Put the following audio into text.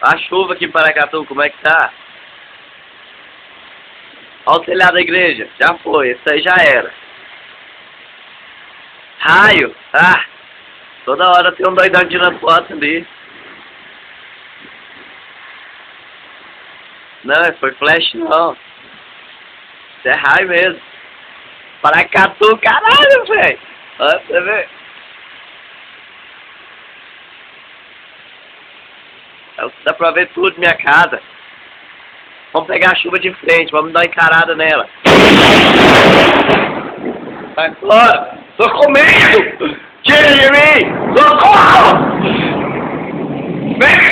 A chuva aqui em Paracatu, como é que tá? Olha o telhado da igreja. Já foi, esse aí já era. Raio! Ah! Toda hora tem um doidão tirando foto ali. Não, foi flash não. Isso é raio mesmo. Paracatu, caralho, velho! Olha pra você ver. Dá pra ver tudo minha casa. Vamos pegar a chuva de frente, vamos dar uma encarada nela. Vai fora! Tô com medo! Tira de mim! Socorro! Vem!